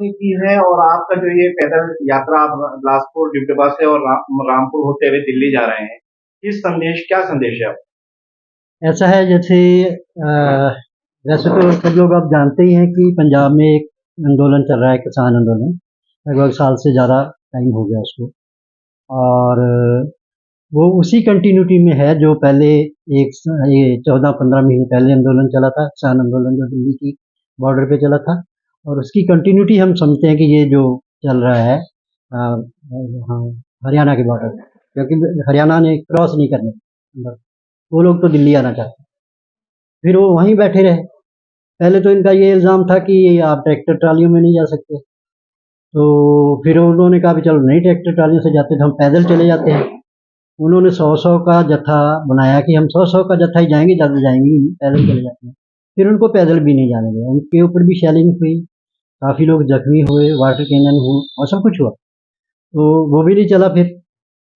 की है और आपका जो ये पैदल यात्रा आप बिलासपुर डिब्डूबा से और रामपुर होते हुए दिल्ली जा रहे हैं, किस संदेश क्या संदेश है आपका? ऐसा है जैसे वैसे तो सब लोग अब जानते ही हैं कि पंजाब में एक आंदोलन चल रहा है, किसान आंदोलन। लगभग साल से ज़्यादा टाइम हो गया उसको। और वो उसी कंटिन्यूटी में है जो पहले ये 14-15 महीने पहले आंदोलन चला था, किसान आंदोलन जो दिल्ली की बॉर्डर पे चला था। और उसकी कंटिन्यूटी हम समझते हैं कि ये जो चल रहा है हाँ, हरियाणा के बॉर्डर पे, क्योंकि हरियाणा ने क्रॉस नहीं करने अंदर, वो लोग तो दिल्ली आना चाहते हैं। फिर वो वहीं बैठे रहे। पहले तो इनका ये इल्ज़ाम था कि आप ट्रैक्टर ट्रालियों में नहीं जा सकते। तो फिर उन्होंने कहा भी चलो नहीं ट्रैक्टर ट्रालियों से जाते तो हम पैदल चले जाते हैं। उन्होंने 100-100 का जत्था बनाया कि हम 100-100 का जत्था ही जाएँगे, ज़्यादा जाएँगे ही नहीं, पैदल चले जाते हैं। फिर उनको पैदल भी नहीं जाने दिया। उनके ऊपर भी शेलिंग हुई, काफ़ी लोग ज़ख्मी हुए, वाटर कैनन हुआ और सब कुछ हुआ। तो वो भी नहीं चला फिर।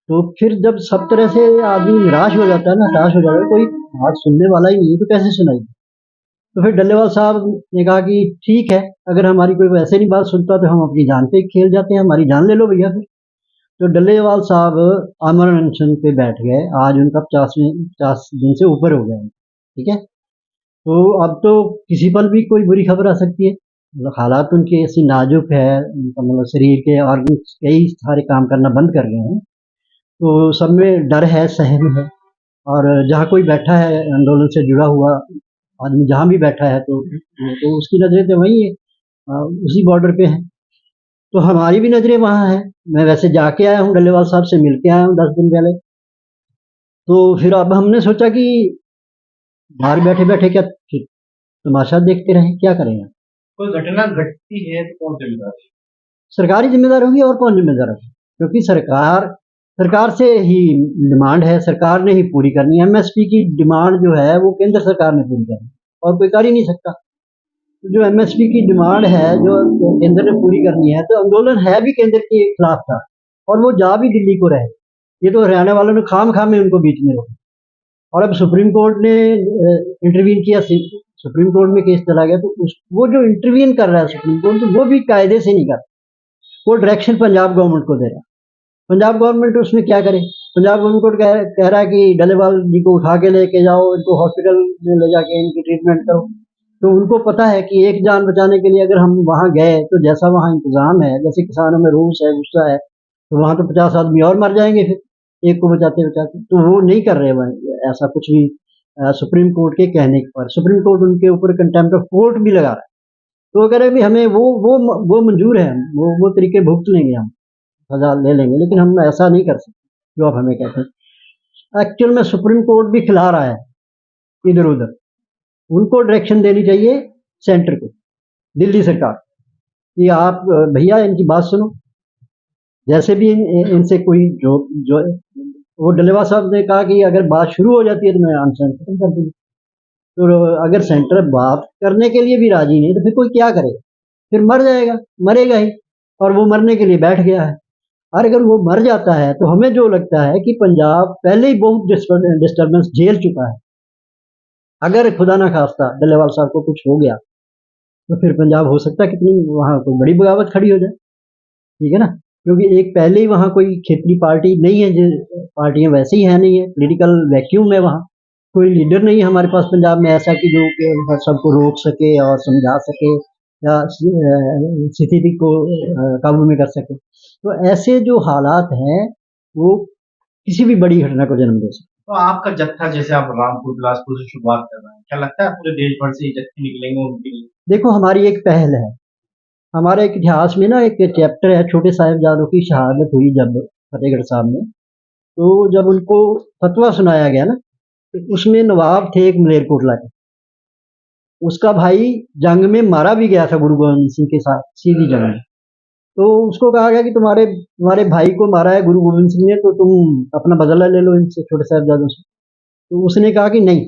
तो फिर जब सब तरह से आदमी निराश हो जाता है ना, हताश हो जाता है, कोई बात सुनने वाला ही नहीं है तो कैसे सुनाएगी? तो फिर डल्लेवाल साहब ने कहा कि ठीक है, अगर हमारी कोई वैसे नहीं बात सुनता तो हम अपनी जान पे खेल जाते हैं, हमारी जान ले लो भैया फिर। तो डल्लेवाल साहब आमरण अनशन पे बैठ गए। आज उनका 50 दिन से ऊपर हो गया है। ठीक है। तो अब तो किसी पर भी कोई बुरी खबर आ सकती है। मतलब हालात उनके ऐसी नाजुक है, उनका मतलब शरीर के ऑर्गन कई सारे काम करना बंद कर गए हैं। तो सब में डर है, सहम है। और जहाँ कोई बैठा है आंदोलन से जुड़ा हुआ आदमी, जहाँ भी बैठा है तो उसकी नज़रें तो वहीं है, उसी बॉर्डर पे है। तो हमारी भी नज़रें वहाँ हैं। मैं वैसे जाके आया हूँ, डल्लेवाल साहब से मिल के आया हूँ 10 दिन पहले। तो फिर अब हमने सोचा कि बाहर बैठे-बैठे क्या फिर तमाशा देखते रहें, क्या करें अब? कोई घटना घटती है तो कौन जिम्मेदार है? सरकार ही ज़िम्मेदार होगी और कौन ज़िम्मेदार होगा? क्योंकि सरकार से ही डिमांड है, सरकार ने ही पूरी करनी है। एमएसपी की डिमांड जो है वो केंद्र सरकार ने पूरी करनी है और कोई कर ही नहीं सकता। तो जो एमएसपी की डिमांड है जो केंद्र ने पूरी करनी है, तो आंदोलन है भी केंद्र के खिलाफ था और वो जा भी दिल्ली को रहे। ये तो हरियाणा वालों ने खाम-खाम में उनको बीच में रोका। और अब सुप्रीम कोर्ट ने इंटरवीन किया, सुप्रीम कोर्ट में केस चला गया, तो वो जो इंटरवीन कर रहा है सुप्रीम कोर्ट, तो वो भी कायदे से नहीं कर रहा। वो डायरेक्शन पंजाब गवर्नमेंट को दे रहा है। पंजाब गवर्नमेंट उसमें क्या करे? पंजाब गवर्नमेंट को कह रहा है कि डलेवाल जी को उठा के लेके जाओ, इनको हॉस्पिटल में ले जाके इनकी ट्रीटमेंट करो। तो उनको पता है कि एक जान बचाने के लिए अगर हम वहाँ गए तो जैसा वहाँ इंतजाम है, जैसे किसानों में रोष है, गुस्सा है, तो वहाँ तो 50 आदमी और मर जाएंगे फिर एक को बचाते बचाते। तो वो नहीं कर रहे वहाँ ऐसा कुछ भी। सुप्रीम कोर्ट के कहने पर सुप्रीम कोर्ट उनके ऊपर कंटेम्प्ट ऑफ कोर्ट भी लगा रहा है। तो अगर अभी हमें वो मंजूर है, वो तरीके भुगत लेंगे, हम सजा ले लेंगे, लेकिन हम ऐसा नहीं कर सकते जो आप हमें कहते हैं। एक्चुअल में सुप्रीम कोर्ट भी खिला रहा है इधर उधर। उनको डायरेक्शन देनी चाहिए सेंटर को, दिल्ली सरकार, कि आप भैया इनकी बात सुनो। जैसे भी इनसे कोई जो वो डलेवा साहब ने कहा कि अगर बात शुरू हो जाती है तो मैं अनशन खत्म कर दूंगी। तो अगर सेंटर बात करने के लिए भी राजी नहीं तो फिर कोई क्या करेगा? फिर मर जाएगा, मरेगा ही। और वो मरने के लिए बैठ गया है। और अगर वो मर जाता है तो हमें जो लगता है कि पंजाब पहले ही बहुत डिस्टर्बेंस झेल चुका है। अगर खुदा ना खास्ता डल्लेवाल साहब को कुछ हो गया तो फिर पंजाब हो सकता है कितनी वहाँ कोई बड़ी बगावत खड़ी हो जाए। ठीक है ना? क्योंकि एक पहले ही वहाँ कोई क्षेत्रीय पार्टी नहीं है, जो पार्टियां वैसे ही है नहीं है, पॉलिटिकल वैक्यूम है वहाँ। कोई लीडर नहीं है हमारे पास पंजाब में ऐसा कि जो कि सबको रोक सके और समझा सके या स्थिति को काबू में कर सके। तो ऐसे जो हालात हैं वो किसी भी बड़ी घटना को जन्म दे सकते। तो आपका जत्था जैसे आप रामपुर बिलासपुर से शुरुआत कर रहे हैं, क्या लगता है पूरे देश भर से ये जत्थे निकलेंगे उनके लिए? देखो हमारी एक पहल है, हमारे एक इतिहास में ना एक चैप्टर है, छोटे साहिबजादों की शहादत हुई जब फतेहगढ़ साहब में। तो जब उनको फतवा सुनाया गया ना, तो उसमें नवाब थे एक मलेरकोटला के, उसका भाई जंग में मारा भी गया था गुरु गोविंद सिंह के साथ, सीधी जंग में। तो उसको कहा गया कि तुम्हारे तुम्हारे भाई को मारा है गुरु गोविंद सिंह ने, तो तुम अपना बदला ले लो इनसे, छोटे साहिबजादों से। तो उसने कहा कि नहीं,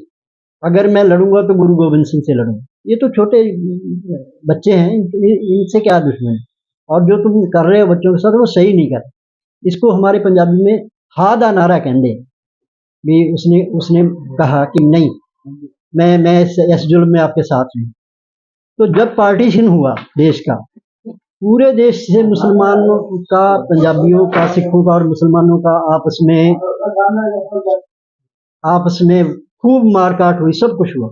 अगर मैं लड़ूंगा तो गुरु गोविंद सिंह से लड़ूंगा। ये तो छोटे बच्चे हैं, इनसे क्या दुश्मन है? और जो तुम कर रहे हो बच्चों के साथ वो सही नहीं कर रहे। इसको हमारे पंजाबी में हा दा नारा कहते हैं। भी उसने उसने कहा कि नहीं, मैं इस जुल्म में आपके साथ हूँ। तो जब पार्टीशन हुआ देश का, पूरे देश से मुसलमानों का, पंजाबियों का, सिखों का और मुसलमानों का आपस में खूब मारकाट हुई, सब कुछ हुआ।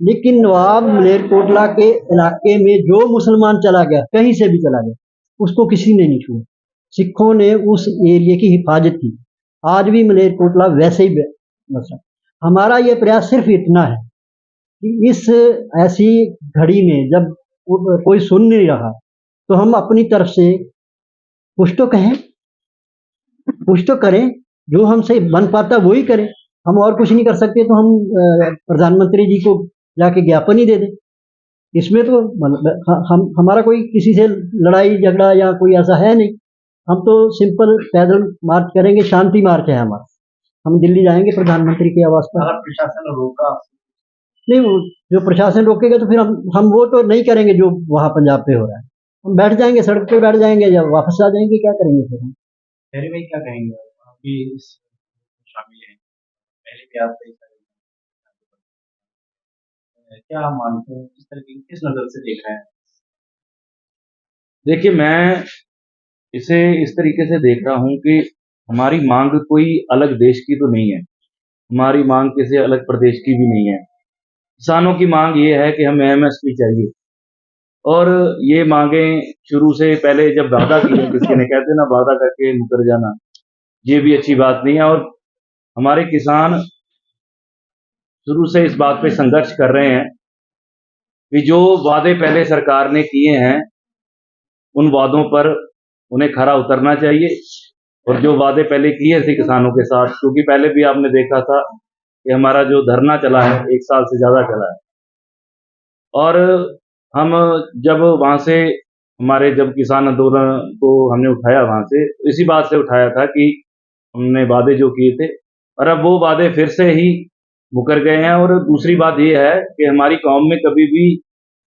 लेकिन नवाब मलेरकोटला के इलाके में जो मुसलमान चला गया, कहीं से भी चला गया, उसको किसी ने नहीं छुआ। सिखों ने उस एरिया की हिफाजत की। आज भी मलेरकोटला वैसे ही बसा। हमारा ये प्रयास सिर्फ इतना है कि इस ऐसी घड़ी में जब कोई सुन नहीं रहा, तो हम अपनी तरफ से कुछ तो कहें, कुछ तो करें, जो हमसे बन पाता वही करें। हम और कुछ नहीं कर सकते तो हम प्रधानमंत्री जी को जाके ज्ञापन ही दे दें। इसमें तो हम हमारा कोई किसी से लड़ाई झगड़ा या कोई ऐसा है नहीं। हम तो सिंपल पैदल मार्च करेंगे, शांति मार्च है हमारा। हम दिल्ली जाएंगे प्रधानमंत्री के आवास पर। अगर प्रशासन रोका नहीं, वो जो प्रशासन रोकेगा तो फिर हम वो तो नहीं करेंगे जो वहाँ पंजाब पे हो रहा है। हम बैठ जाएंगे, सड़क पे बैठ जाएंगे या वापस आ जाएंगे। क्या करेंगे फिर हम? पहले भाई क्या कहेंगे, आप भी इस शामिल हैं, पहले भी आप कई सारे क्या मानते हैं, किस तरह की, किस नजर से देख रहे हैं? देखिए, मैं इसे इस तरीके से देख रहा हूँ कि हमारी मांग कोई अलग देश की तो नहीं है, हमारी मांग किसी अलग प्रदेश की भी नहीं है। किसानों की मांग ये है कि हमें एमएसपी चाहिए, और ये मांगें शुरू से पहले जब वादा किया, किसी ने कहते ना वादा करके मुकर जाना, ये भी अच्छी बात नहीं है। और हमारे किसान शुरू से इस बात पे संघर्ष कर रहे हैं कि जो वादे पहले सरकार ने किए हैं, उन वादों पर उन्हें खरा उतरना चाहिए। और जो वादे पहले किए थे किसानों के साथ, क्योंकि पहले भी आपने देखा था कि हमारा जो धरना चला है 1 साल से ज़्यादा चला है, और हम जब वहाँ से हमारे जब किसान आंदोलन को हमने उठाया वहाँ से, तो इसी बात से उठाया था कि हमने वादे जो किए थे, और अब वो वादे फिर से ही मुकर गए हैं। और दूसरी बात ये है कि हमारी कौम में कभी भी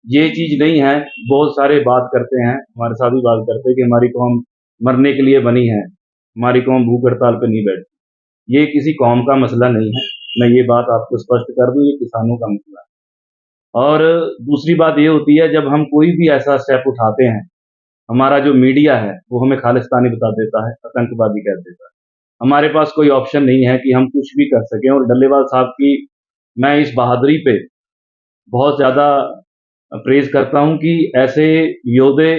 ये चीज़ नहीं है, बहुत सारे बात करते हैं, हमारे साथ भी बात करते हैं कि हमारी कौम मरने के लिए बनी है, हमारी कौम भूख हड़ताल पे नहीं बैठती। ये किसी कौम का मसला नहीं है, मैं ये बात आपको स्पष्ट कर दूं, ये किसानों का मसला है। और दूसरी बात ये होती है, जब हम कोई भी ऐसा स्टेप उठाते हैं, हमारा जो मीडिया है वो हमें खालिस्तानी बता देता है, आतंकवादी कह देता है। हमारे पास कोई ऑप्शन नहीं है कि हम कुछ भी कर सकें। और डल्लेवाल साहब की मैं इस बहादुरी पे बहुत ज़्यादा प्रेज करता हूं कि ऐसे योद्धे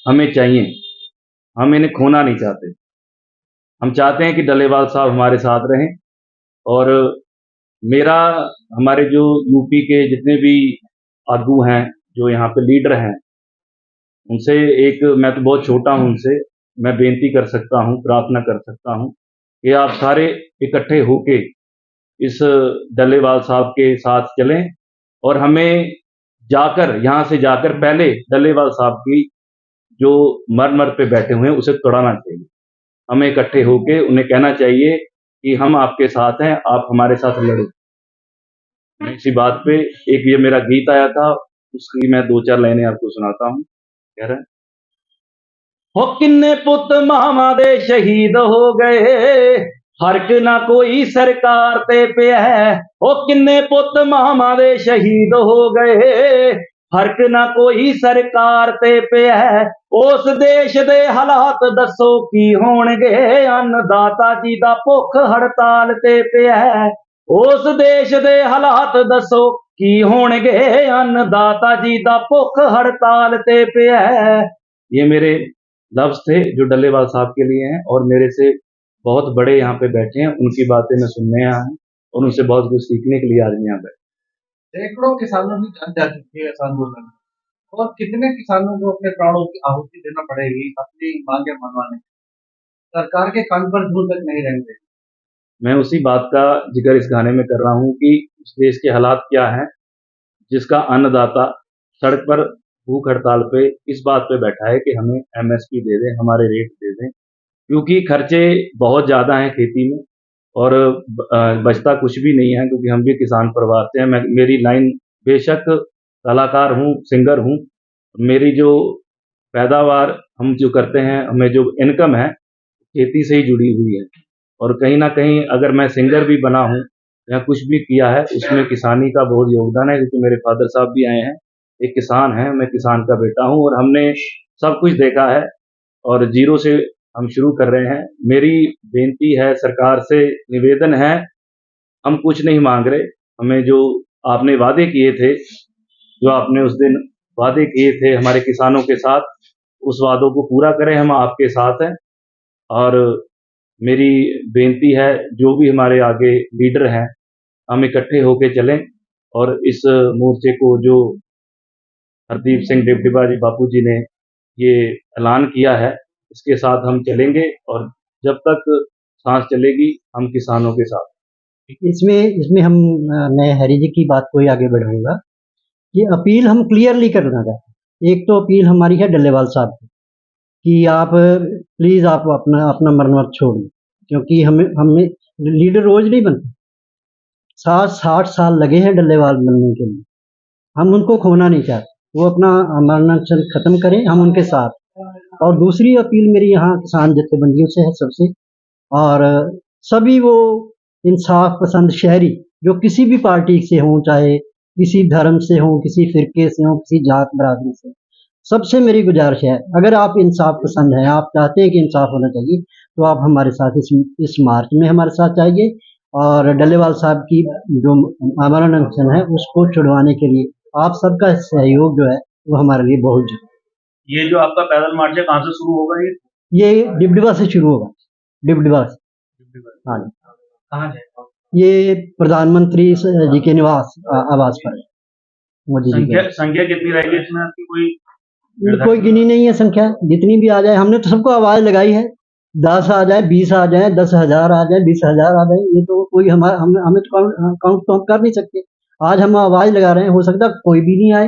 हमें चाहिए, हम इन्हें खोना नहीं चाहते। हम चाहते हैं कि डल्लेवाल साहब हमारे साथ रहें। और मेरा, हमारे जो यूपी के जितने भी आगू हैं, जो यहाँ पे लीडर हैं, उनसे एक, मैं तो बहुत छोटा हूं उनसे, मैं बेनती कर सकता हूं, प्रार्थना कर सकता हूं कि आप सारे इकट्ठे होके इस डल्लेवाल साहब के साथ चलें, और हमें जाकर, यहाँ से जाकर पहले डल्लेवाल साहब की जो मर पे बैठे हुए हैं उसे तोड़ाना चाहिए। हमें इकट्ठे होके उन्हें कहना चाहिए कि हम आपके साथ हैं, आप हमारे साथ लड़ो। मैं इसी बात पे, एक ये मेरा गीत आया था, उसकी मैं 2-4 लाइनें आपको सुनाता हूँ। कह रहा है, हो किन्ने पुत मामा दे शहीद हो गए, फर्क ना कोई सरकार ते पे है। हो किन्ने पुत मामा दे शहीद हो गए, फर्क ना कोई सरकार ते पे है। उस देश दे हालात दसो की होणगे, अन्नदाता जी दा भुख हड़ताल ते पे है। उस देश दे हालात दसो की होणगे, अन्नदाता जी दा भुख हड़ताल ते पे है। ये मेरे लफ्ज थे जो डल्लेवाल साहब के लिए हैं, और मेरे से बहुत बड़े यहाँ पे बैठे हैं, उनकी बातें मैं सुनने आया हूँ और उनसे बहुत कुछ सीखने के लिए आज मैं यहाँ बैठा। सैकड़ों किसानों की जान जा चुकी है इस आंदोलन में, और कितने किसानों को अपने प्राणों की आहुति देना पड़ेगी अपनी मांगे मनवाने, सरकार के कान पर जूं तक नहीं रहेंगे। मैं उसी बात का जिक्र इस गाने में कर रहा हूँ कि उस देश के हालात क्या हैं, जिसका अन्नदाता सड़क पर भूख हड़ताल पे इस बात पे बैठा है कि हमें एमएसपी दे दें, हमारे रेट दे दें, क्योंकि खर्चे बहुत ज़्यादा हैं खेती में, और बचता कुछ भी नहीं है, क्योंकि हम भी किसान परिवार से हैं। मेरी लाइन, बेशक कलाकार हूँ, सिंगर हूँ, मेरी जो पैदावार हम जो करते हैं, हमें जो इनकम है खेती से ही जुड़ी हुई है। और कहीं ना कहीं अगर मैं सिंगर भी बना हूँ या कुछ भी किया है, उसमें किसानी का बहुत योगदान है, क्योंकि मेरे फादर साहब भी आए हैं, एक किसान है, मैं किसान का बेटा हूँ। और हमने सब कुछ देखा है और जीरो से हम शुरू कर रहे हैं। मेरी बेनती है सरकार से, निवेदन है, हम कुछ नहीं मांग रहे। हमें जो आपने वादे किए थे, जो आपने उस दिन वादे किए थे हमारे किसानों के साथ, उस वादों को पूरा करें, हम आपके साथ हैं। और मेरी बेनती है, जो भी हमारे आगे लीडर हैं, हम इकट्ठे होके चलें और इस मोर्चे को जो हरदीप सिंह डिबडिबा जी बापू जी ने ये ऐलान किया है, इसके साथ हम चलेंगे और जब तक सांस चलेगी हम किसानों के साथ। इसमें इसमें हम मैं हैरी जी की बात को ही आगे बढ़ाऊंगा कि अपील हम क्लियरली करना चाहते हैं। एक तो अपील हमारी है डल्लेवाल साहब की कि आप प्लीज़ आप अपना अपना मरनवत छोड़िए, क्योंकि हमें लीडर रोज नहीं बनते। 60 साल लगे हैं डल्लेवाल बनने के लिए, हम उनको खोना नहीं चाहते। वो अपना मरनवत खत्म करें, हम उनके साथ। और दूसरी अपील मेरी यहाँ किसान जथेबंदियों से है सबसे, और सभी वो इंसाफ पसंद शहरी जो किसी भी पार्टी से हों, चाहे किसी धर्म से हों, किसी फिरके से हों, किसी जात बरादरी से, सबसे मेरी गुजारिश है, अगर आप इंसाफ पसंद हैं, आप चाहते हैं कि इंसाफ होना चाहिए, तो आप हमारे साथ इस मार्च में हमारे साथ आइए और डल्लेवाल साहब की जो आमरण अनशन है उसको छुड़वाने के लिए आप सबका सहयोग जो है वो हमारे लिए बहुत जरूरी। ये जो आपका पैदल मार्च है कहाँ से शुरू होगा? ये डिबडिबा से शुरू होगा, डिबडिबा से। हाँ जी। कहाँ जाएगा? ये प्रधानमंत्री जी के निवास आवास पर है, मोदी जी के। संख्या कितनी रहेगी इसमें आपकी? कोई गिनी नहीं है संख्या, जितनी भी आ जाए। हमने तो सबको आवाज लगाई है, 10 आ जाए, 20 आ जाए, 10,000 आ जाए, 20,000 आ जाए, ये तो कोई हमें तो काउंट तो हम कर नहीं सकते। आज हम आवाज लगा रहे हैं, हो सकता है कोई भी नहीं आए,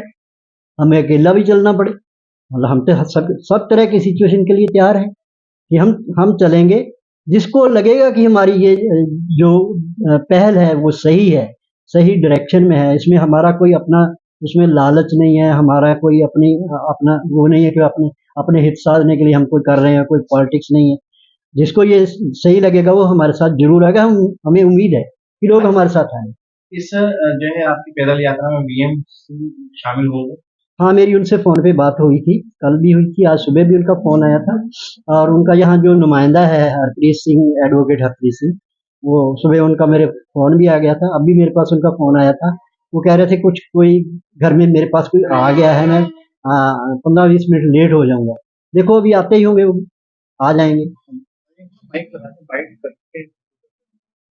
हमें अकेला भी चलना पड़े। मतलब हम तो सब तरह की सिचुएशन के लिए तैयार हैं कि हम चलेंगे। जिसको लगेगा कि हमारी ये जो पहल है वो सही है, सही डायरेक्शन में है, इसमें हमारा कोई अपना उसमें लालच नहीं है, हमारा कोई अपना वो नहीं है कि अपने अपने हित साधने के लिए हम कोई कर रहे हैं, कोई पॉलिटिक्स नहीं है। जिसको ये सही लगेगा वो हमारे साथ जरूर आएगा। हमें उम्मीद है कि लोग हमारे साथ आएंगे। इस जो है आपकी पैदल यात्रा में बीएम शामिल होंगे? हाँ, मेरी उनसे फ़ोन पे बात हुई थी, कल भी हुई थी, आज सुबह भी उनका फ़ोन आया था। और उनका यहाँ जो नुमाइंदा है हरप्रीत सिंह, एडवोकेट हरप्रीत सिंह, वो सुबह उनका मेरे फ़ोन भी आ गया था, अब भी मेरे पास उनका फ़ोन आया था। वो कह रहे थे कुछ कोई घर में मेरे पास कोई आ गया है, मैं 15-20 मिनट लेट हो जाऊँगा। देखो अभी आते ही होंगे वो, आ जाएँगे। बाइक